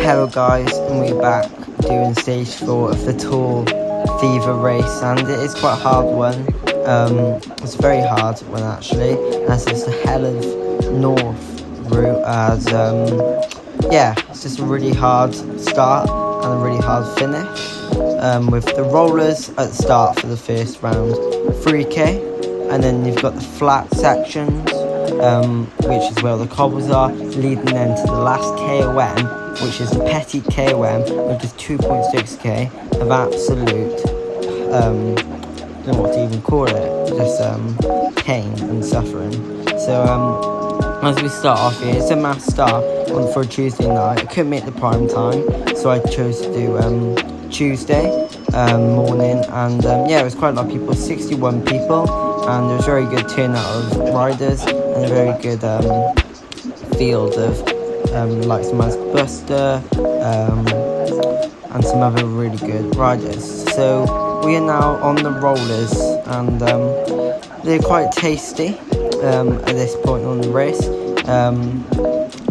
Hello guys, and we're back doing stage 4 of the Tour Fever race, and it is quite a hard one. It's a very hard one actually, as it's a hell of north route, as it's just a really hard start and a really hard finish, with the rollers at the start for the first round, 3k, and then you've got the flat sections, which is where the cobbles are, leading then to the last KOM, which is a petty KOM, which is 2.6k of absolute, I don't know what to even call it, just pain and suffering. So as we start off here, it's a mass start for a Tuesday night. I couldn't make the prime time, so I chose to do Tuesday morning, and it was quite a lot of people, 61 people, and there was a very good turnout of riders and a very good field of like some Buster and some other really good riders. So we are now on the rollers, and they're quite tasty at this point on the race.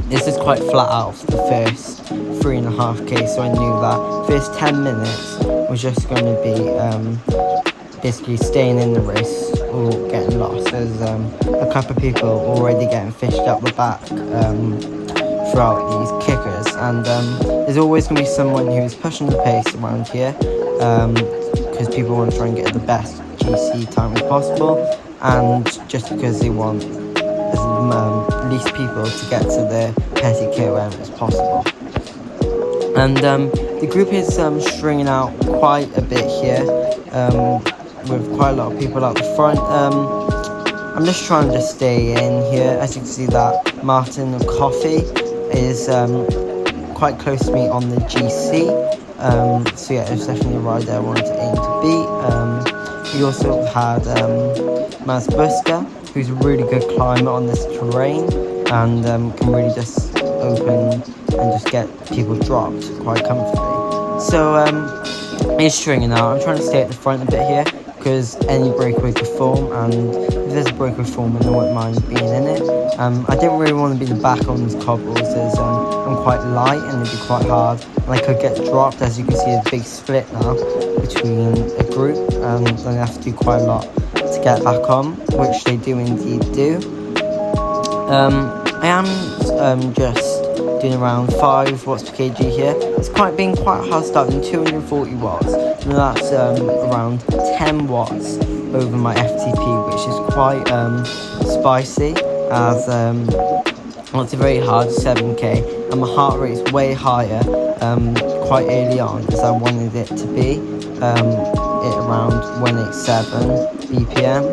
This is quite flat out for the first 3.5k, so I knew that first 10 minutes was just going to be basically staying in the race or getting lost. There's a couple of people already getting fished up the back throughout these kickers, and there's always going to be someone who's pushing the pace around here, because people want to try and get the best GC time as possible, and just because they want as least people to get to their petty KOM as possible. And the group is stringing out quite a bit here, with quite a lot of people out the front. I'm just trying to stay in here. As you can see, that Martin and Coffee is quite close to me on the GC. So yeah, it's definitely a ride that I wanted to aim to beat. We also had Maz Buster, who's a really good climber on this terrain, and can really just open and just get people dropped quite comfortably. So he's stringing out. I'm trying to stay at the front a bit here, because any breakaway could form, and if there's a breakaway forming, I wouldn't mind being in it. I didn't really want to be the back on these cobbles, as I'm quite light and it'd be quite hard, and I could get dropped. As you can see, a big split now between a group, and they have to do quite a lot to get back on, which they do indeed do. I am just doing around 5 watts per kg here. It's been quite hard starting, 240 watts, and that's around 10 watts over my FTP, which is quite spicy, as it's a very hard 7k, and my heart rate is way higher quite early on, as I wanted it to be at around 187 BPM,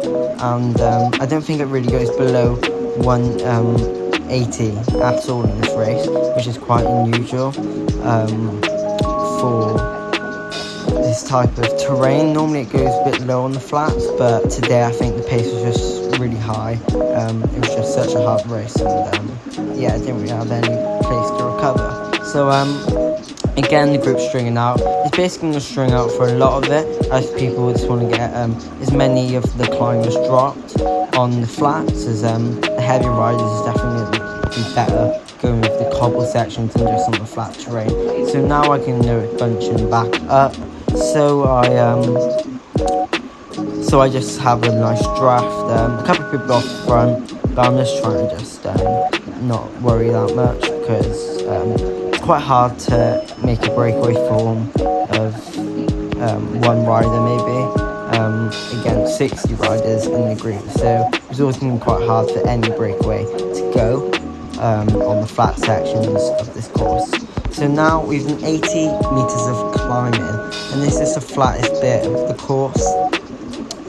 and I don't think it really goes below 180 at all in this race, which is quite unusual for this type of terrain. Normally it goes a bit low on the flats, but today I think the pace was just really high. It was just such a hard race, and I didn't really have any place to recover. So again, the group's stringing out. It's basically going to string out for a lot of it, as people just want to get as many of the climbers dropped on the flats, as the heavy riders is definitely going to be better going with the cobble sections than just on the flat terrain. So now I can bunch them back up. So I just have a nice draft. A couple of people off the front, but I'm just trying to just not worry that much, because it's quite hard to make a breakaway form of one rider maybe against 60 riders in the group. So it's always going to be quite hard for any breakaway to go on the flat sections of this course. So now we've done 80 meters of climbing, and this is the flattest bit of the course.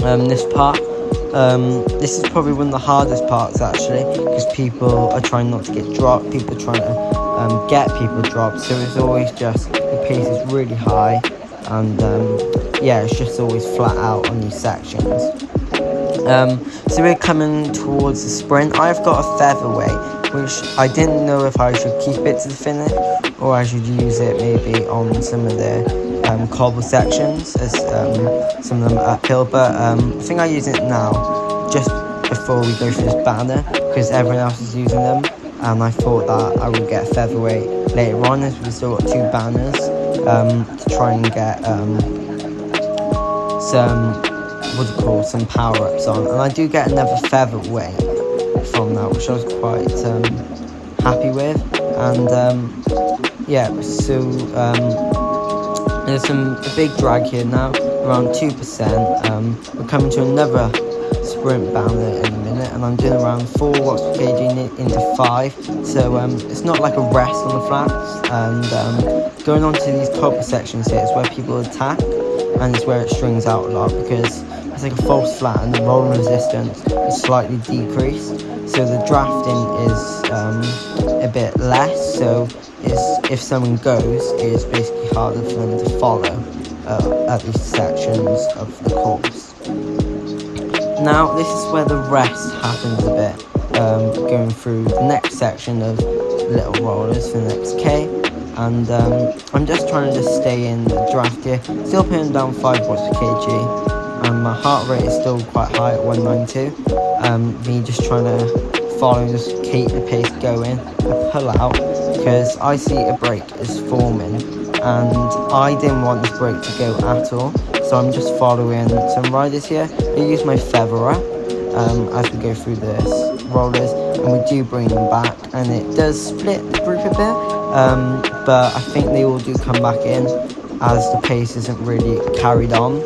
This part, this is probably one of the hardest parts actually, because people are trying not to get dropped, people are trying to get people dropped, so it's always just, the pace is really high, and it's just always flat out on these sections. So we're coming towards the sprint. I've got a featherweight, which I didn't know if I should keep it to the finish, or I should use it maybe on some of the cobble sections, as some of them are uphill, but I think I use it now just before we go for this banner, because everyone else is using them. and I thought that I would get featherweight later on, as we've still got 2 banners to try and get some power-ups on, and I do get another featherweight from that, which I was quite happy with. And yeah, so there's a big drag here now, around 2%. We're coming to another sprint banner in a minute, and I'm doing around 4 watts per kg into 5, so it's not like a rest on the flats. And going on to these copper sections here is where people attack, and it's where it strings out a lot, because it's like a false flat and the rolling resistance is slightly decreased, so the drafting is a bit less, so if someone goes, it's basically harder for them to follow at these sections of the course. Now this is where the rest happens a bit, going through the next section of little rollers for the next K, and I'm just trying to stay in the draft here, still putting down 5 watts per kg, and my heart rate is still quite high at 192. Me just trying to follow, just keep the pace going. I pull out because I see a break is forming, and I didn't want this break to go at all, so I'm just following some riders here. I use my feather up as we go through this rollers, and we do bring them back, and it does split the group a bit, but I think they all do come back in as the pace isn't really carried on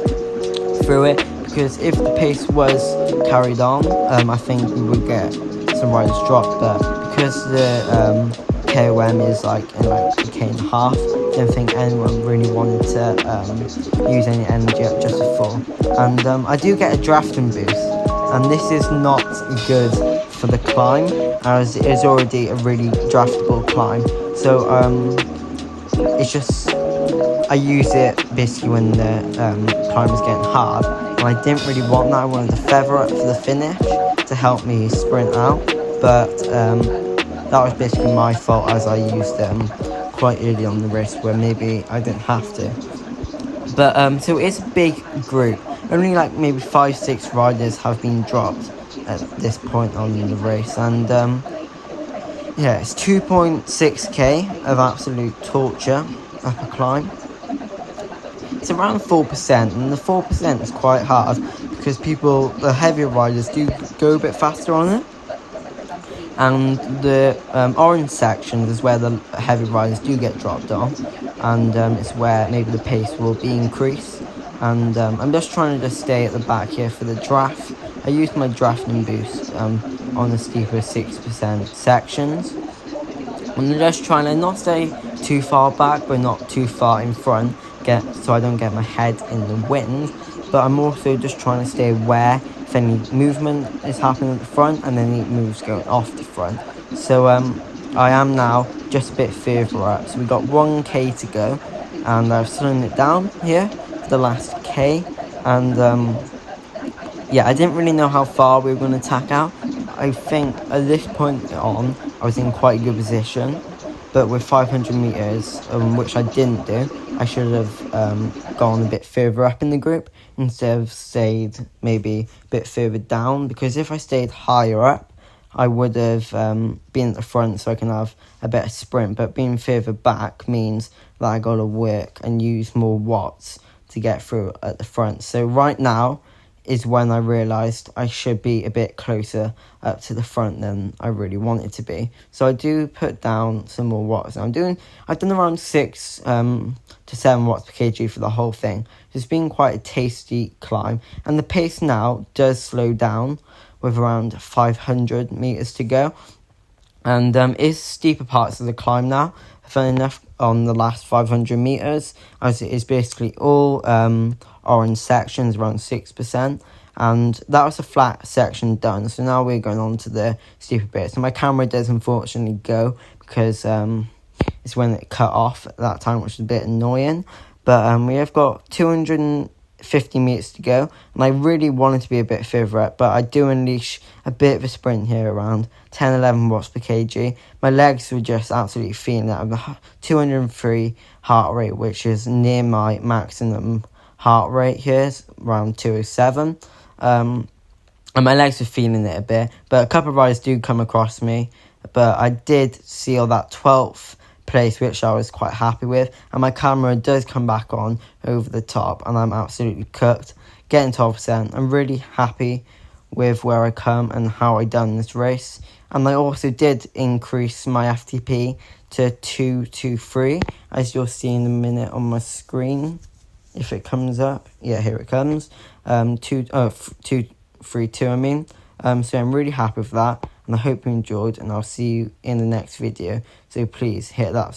through it, because if the pace was carried on, I think we would get some riders dropped, but because the KOM is like in like a K and a half, I don't think anyone really wanted to use any energy up just to full. And I do get a drafting boost, and this is not good for the climb, as it is already a really draftable climb. So it's just, I use it basically when the climb is getting hard, and I didn't really want that. I wanted to feather up for the finish to help me sprint out, but that was basically my fault, as I used them quite early on the race where maybe I didn't have to. But so it's a big group. Only like maybe 5-6 riders have been dropped at this point on the race, and yeah, it's 2.6k of absolute torture up a climb. It's around 4%, and the 4% is quite hard because the heavier riders do go a bit faster on it, and the orange sections is where the heavy riders do get dropped on, and it's where maybe the pace will be increased. And I'm just trying to stay at the back here for the draft. I use my drafting boost on the steeper 6% sections. I'm just trying to not stay too far back, but not too far in front, so I don't get my head in the wind. But I'm also just trying to stay aware if any movement is happening at the front, and then any moves going off the front. So I am now just a bit further up. So we got 1k to go, and I've slowed it down here for the last k. And yeah, I didn't really know how far we were going to tack out. I think at this point on, I was in quite a good position, but with 500 meters, which I didn't do, I should have gone a bit further up in the group instead of stayed maybe a bit further down, because if I stayed higher up, I would have been at the front so I can have a better sprint, but being further back means that I got to work and use more watts to get through at the front. So right now is when I realised I should be a bit closer up to the front than I really wanted to be. So I do put down some more watts. I've done around 6 to 7 watts per kg for the whole thing. It's been quite a tasty climb, and the pace now does slow down with around 500 meters to go. And it's steeper parts of the climb now. Funny enough, on the last 500 meters, as it is basically all orange sections, around 6%, and that was a flat section done. So now we're going on to the steeper bits. So my camera does unfortunately go because it's when it cut off at that time, which is a bit annoying. But we have got 250 meters to go, and I really wanted to be a bit further up, but I do unleash a bit of a sprint here around 10-11 watts per kg. My legs were just absolutely feeling that. I'm 203 heart rate, which is near my maximum heart rate here, around 207. And my legs were feeling it a bit, but a couple of riders do come across me but I did seal that 12th place, which I was quite happy with, and my camera does come back on over the top, and I'm absolutely cooked, getting 12%. I'm really happy with where I come and how I done this race, and I also did increase my FTP to 223, as you'll see in a minute on my screen, if it comes up. Yeah, here it comes. 232, I mean. So I'm really happy with that, and I hope you enjoyed, and I'll see you in the next video. So please hit that